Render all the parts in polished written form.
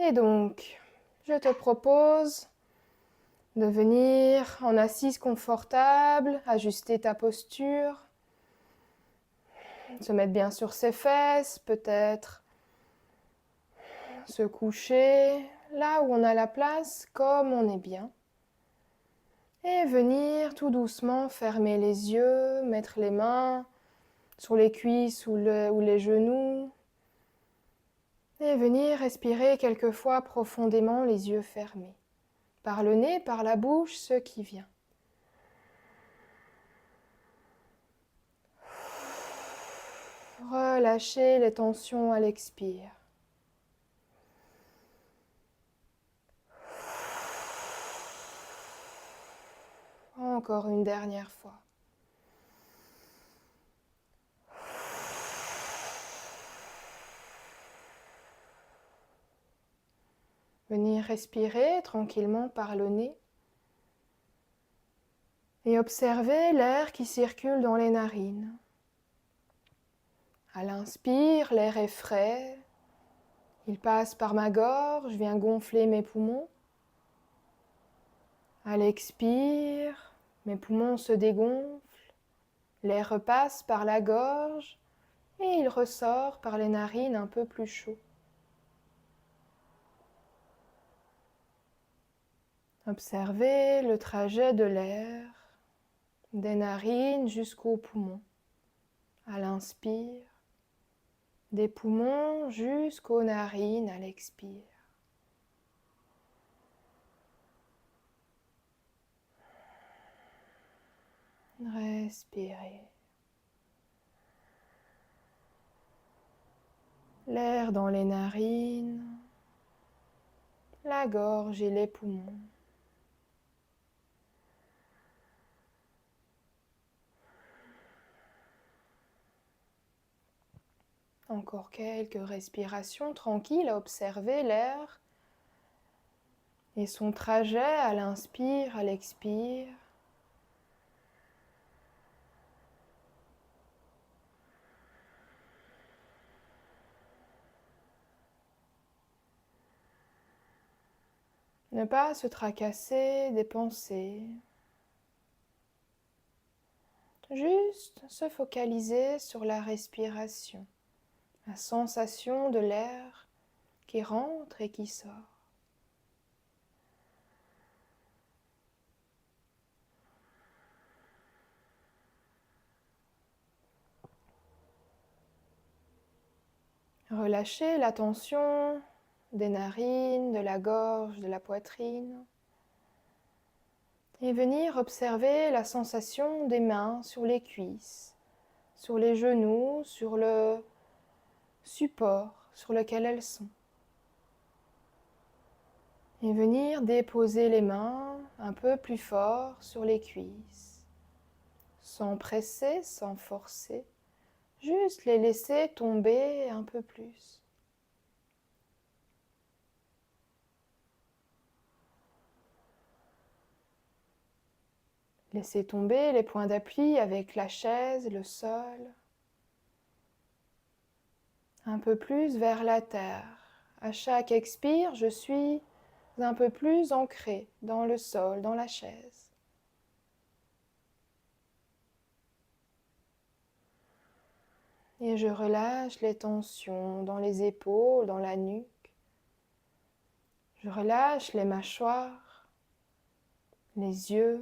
Et donc, je te propose de venir en assise confortable, ajuster ta posture, se mettre bien sur ses fesses, peut-être se coucher là où on a la place, comme on est bien. Et venir tout doucement fermer les yeux, mettre les mains sur les cuisses ou les genoux. Et venir respirer quelquefois profondément les yeux fermés. Par le nez, par la bouche, ce qui vient. Relâchez les tensions à l'expire. Encore une dernière fois. Venir respirer tranquillement par le nez et observer l'air qui circule dans les narines. À l'inspire, l'air est frais, il passe par ma gorge, vient gonfler mes poumons. À l'expire, mes poumons se dégonflent, l'air repasse par la gorge et il ressort par les narines un peu plus chaud. Observez le trajet de l'air des narines jusqu'aux poumons. À l'inspire, des poumons jusqu'aux narines à l'expire. Respirez. L'air dans les narines, la gorge et les poumons. Encore quelques respirations tranquilles à observer l'air et son trajet à l'inspire, à l'expire. Ne pas se tracasser des pensées. Juste se focaliser sur la respiration, la sensation de l'air qui rentre et qui sort. Relâchez la tension des narines, de la gorge, de la poitrine. Et venir observer la sensation des mains sur les cuisses, sur les genoux, sur le support sur lequel elles sont. Et venir déposer les mains un peu plus fort sur les cuisses, sans presser, sans forcer, juste les laisser tomber un peu plus. Laissez tomber les points d'appui avec la chaise, le sol. Un peu plus vers la terre. À chaque expire, je suis un peu plus ancré dans le sol, dans la chaise. Et je relâche les tensions dans les épaules, dans la nuque. Je relâche les mâchoires, les yeux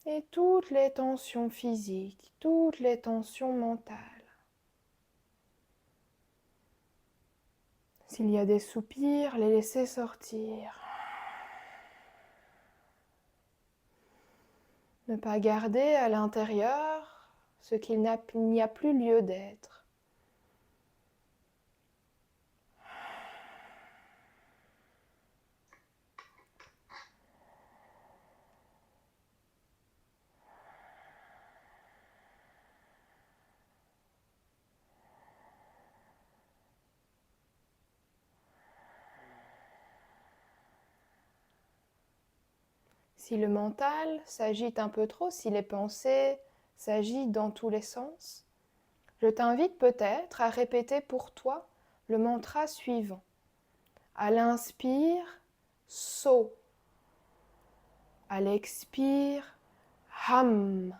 et toutes les tensions physiques, toutes les tensions mentales. S'il y a des soupirs, les laisser sortir. Ne pas garder à l'intérieur ce qu'il n'y a plus lieu d'être. Si le mental s'agite un peu trop, si les pensées s'agitent dans tous les sens, je t'invite peut-être à répéter pour toi le mantra suivant. À l'inspire, so. À l'expire, ham.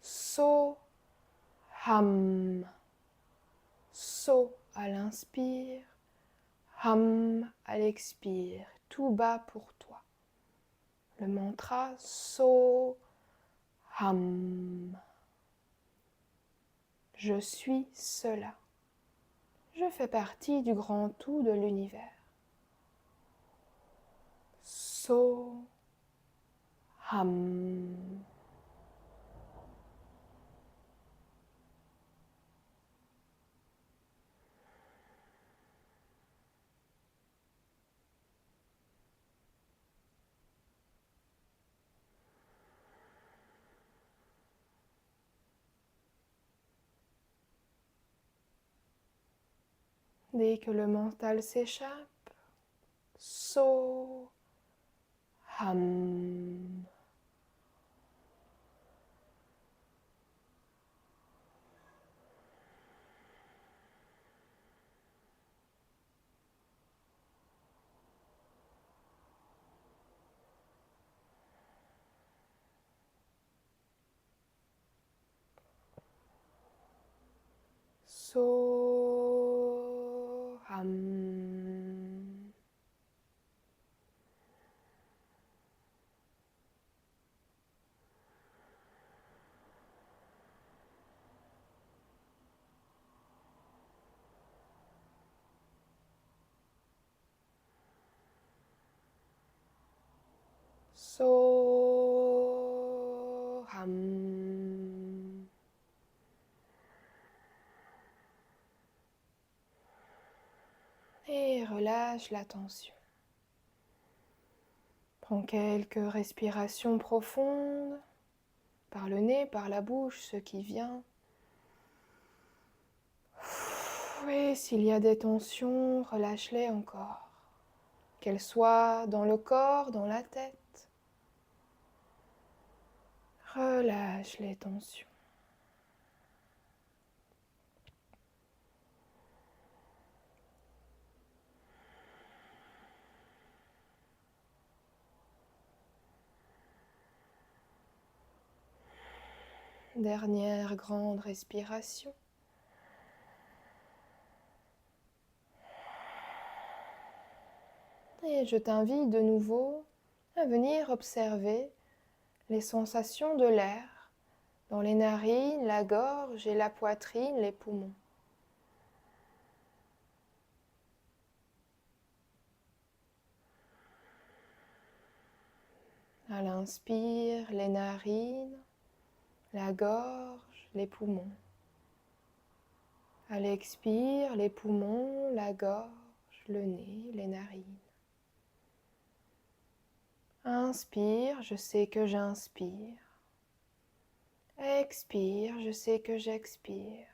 So, ham. So à l'inspire, ham à l'expire. Tout bas pour toi. Le mantra so, ham. Je suis cela. Je fais partie du grand tout de l'univers. So, ham. Dès que le mental s'échappe, so, ham. So, ham. So, ham. Et relâche la tension. Prends quelques respirations profondes, par le nez, par la bouche, ce qui vient. Et s'il y a des tensions, relâche-les encore. Qu'elles soient dans le corps, dans la tête. Relâche les tensions. Dernière grande respiration. Et je t'invite de nouveau à venir observer les sensations de l'air dans les narines, la gorge et la poitrine, les poumons. À l'inspire, les narines, la gorge, les poumons. À l'expire, les poumons, la gorge, le nez, les narines. Inspire, je sais que j'inspire. Expire, je sais que j'expire.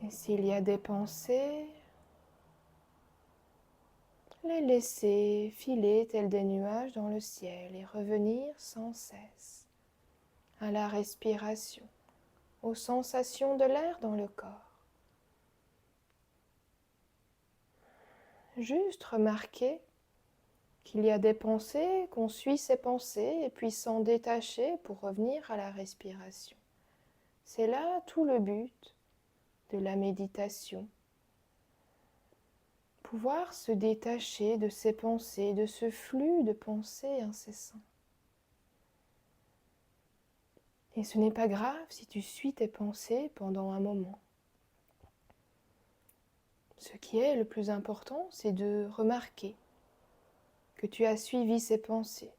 Et s'il y a des pensées, les laisser filer tels des nuages dans le ciel et revenir sans cesse à la respiration, aux sensations de l'air dans le corps. Juste remarquer qu'il y a des pensées, qu'on suit ces pensées et puis s'en détacher pour revenir à la respiration. C'est là tout le but de la méditation. Pouvoir se détacher de ces pensées, de ce flux de pensées incessants. Et ce n'est pas grave si tu suis tes pensées pendant un moment. Ce qui est le plus important, c'est de remarquer que tu as suivi ces pensées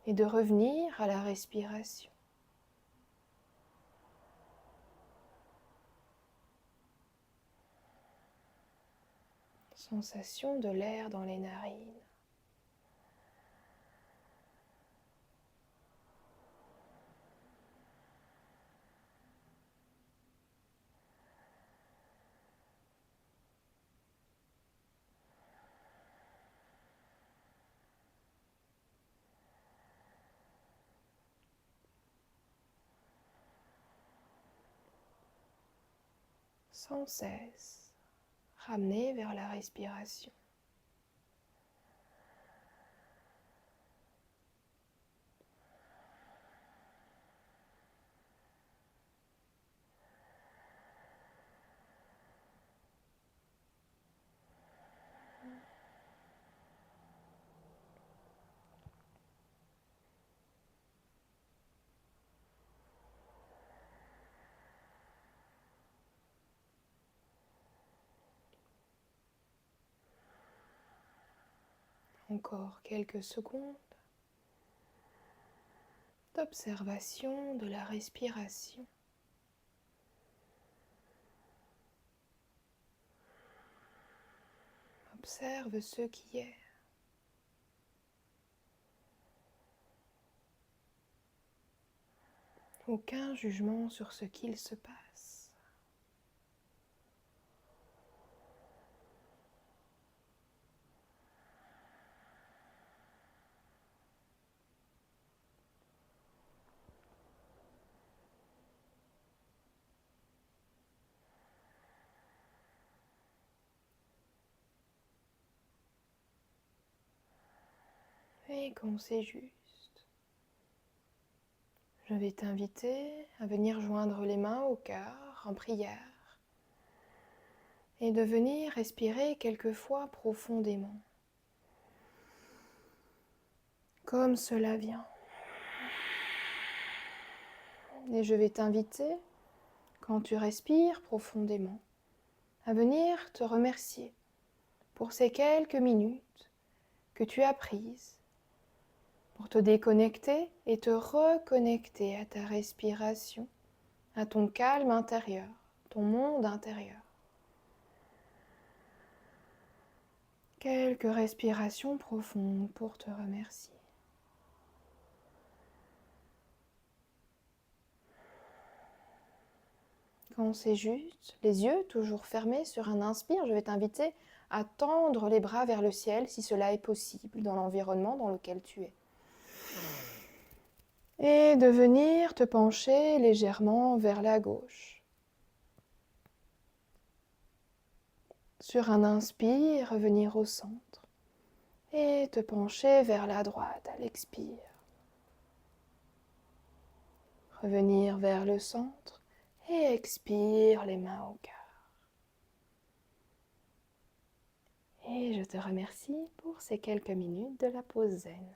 et de revenir à la respiration. Sensation de l'air dans les narines. sans cesse ramener vers la respiration. Encore quelques secondes d'observation de la respiration. Observe ce qui est. Aucun jugement sur ce qu'il se passe. Et quand c'est juste, je vais t'inviter à venir joindre les mains au cœur en prière et de venir respirer quelques fois profondément, comme cela vient. Et je vais t'inviter, quand tu respires profondément, à venir te remercier pour ces quelques minutes que tu as prises pour te déconnecter et te reconnecter à ta respiration, à ton calme intérieur, ton monde intérieur. Quelques respirations profondes pour te remercier. Quand c'est juste, les yeux toujours fermés sur un inspire, je vais t'inviter à tendre les bras vers le ciel si cela est possible dans l'environnement dans lequel tu es. Et de venir te pencher légèrement vers la gauche. Sur un inspire, revenir au centre et te pencher vers la droite à l'expire. Revenir vers le centre et expire les mains au cœur. Et je te remercie pour ces quelques minutes de la pause zen.